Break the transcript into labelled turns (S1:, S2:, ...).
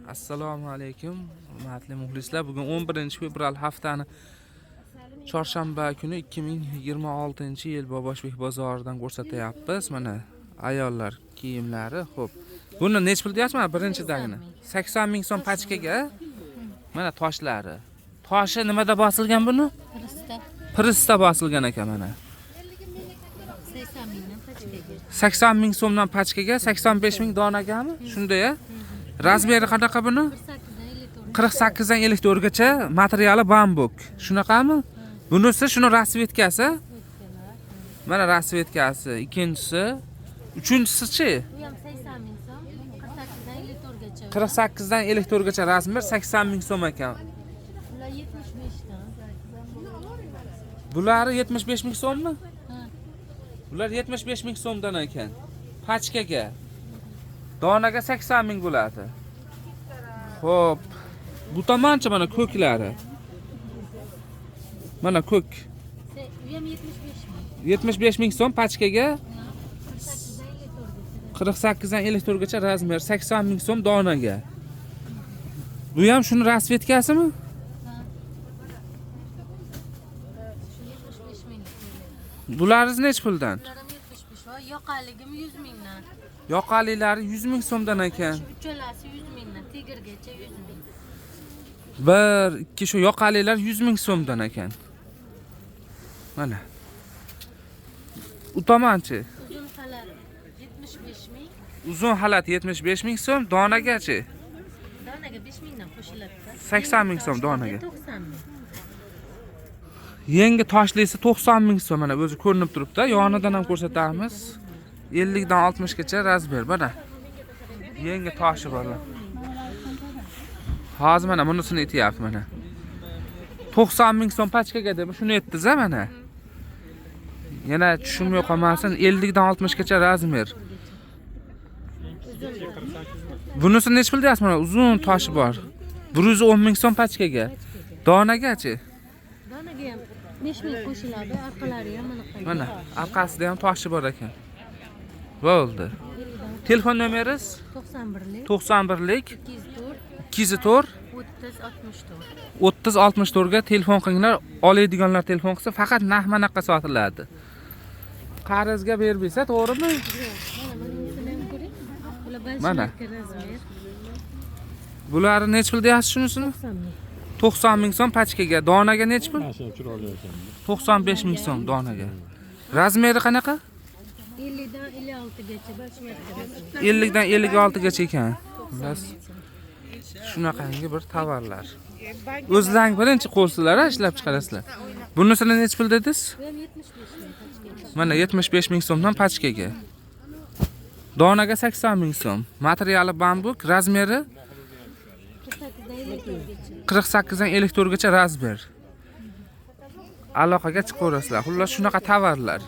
S1: Assalomu alaykum, hurmatli muxlislar. Bugun 11-fevral haftani chorshanba kuni 2026-yil Boboshbek bozoridan ko'rsatyapmiz. Mana ayollar kiyimlari, xo'p. Buni nech pul deyapsiz? Mana birinchidagini 80 ming so'm pachkaga. Mana toshlari. Toshi nimada bosilgan buni? Prista bosilgan ekan mana. 80 ming so'mdan pachkaga, 85 ming donagami? Shunda-ya. Razmeri qanaqa buni? 48 dan 54 gacha, materiali bambuk. Shunaqami? Bunisi shuni rasvetkasi. Mana rasvetkasi, ikkinchisi, uchinchisi-chi?
S2: Bu ham 80 ming so'm, 48 dan 54 gacha.
S1: 48 dan 54 gacha razmer 80 ming so'm ekan.
S2: Ular 75 dan.
S1: Bulari 75 ming so'mmi?
S2: Ha.
S1: Ular 75 ming so'mdan ekan. Pachkaga. Donaga 80 ming bo'ladi. Xo'p. Bu tomoncha mana ko'klari. Mana ko'k.
S2: Bu ham 75 ming.
S1: 75 ming so'm pachkaga,
S2: 48 dan 54 gacha.
S1: 48 dan 54 gacha razmer, 80 ming so'm donaga. Bu ham shuni rasvetkasimi?
S2: Ha. Shu 75 ming.
S1: Bularimiz nech puldan?
S2: Ular ham 75 va yoqaligim 100 mingdan.
S1: Yoqalilari 100 ming so'mdan ekan.
S2: Uchalasi 100 mingdan, tegirgacha 100 ming.
S1: Bir, ikki shu yoqalilar 100 ming so'mdan ekan. Mana. U tomonchi.
S2: Uzun xalat 75 ming.
S1: Uzun xalat 75 ming so'm, donagachi?
S2: Donaga 5 mingdan qo'shiladi.
S1: 80 ming so'm donaga.
S2: 90 ming.
S1: Yangi toshlisi 90 ming so'm, mana o'zi ko'rinib turibdi. Yonidan ham ko'rsatamiz. 50 dan 60 gacha razmer mana. Yangi toshi bor. Hozir mana bunisini aytyapti mana. 90 ming so'm pachkaga deb shuni aytdiz-a mana. Yana tushunmay qolmasin, 50 dan 60 gacha razmer. Bunisi nech pul deyapsiz mana? Uzun toshi bor. 110 ming so'm pachkaga. Donagachi?
S2: Donaga ham 5 ming qo'shiladi, orqalari ham
S1: Mana orqasida ham toshi bor ekan. Bo'ldi. Telefon nomeringiz?
S2: 91lik
S1: 91lik
S2: 204
S1: 204
S2: 30 64.
S1: 30 64 ga telefon qilinglar. Oladiganlar telefon qilsa faqat narx-manaqqa sotiladi. Qarzga bermaysa, to'g'rimi? Mana. Bularni nech pul deyapsiz shunisini? 90 ming so'm pachkaga. Donaga nech pul? 95 ming so'm donaga. Razmeri qanaqa?
S2: 50 dan 56 gacha boshlayapti.
S1: 50 dan 56 gacha ekan. Bas. Shunaqangi bir tovarlar. O'zlaring birinchi qo'lsizlar, ishlab chiqarasizlar. Bunisini nech pul dedingiz?
S2: Bu ham 75 ming pachkaga.
S1: Mana 75 ming so'mdan pachkaga. Donaga 80 ming so'm. Materiali bambuk, razmeri
S2: 48 dan 54 gacha.
S1: 48 dan 54 gacha razmer. Aloqaga chiqaverasizlar. Xullas shunaqa tovarlar.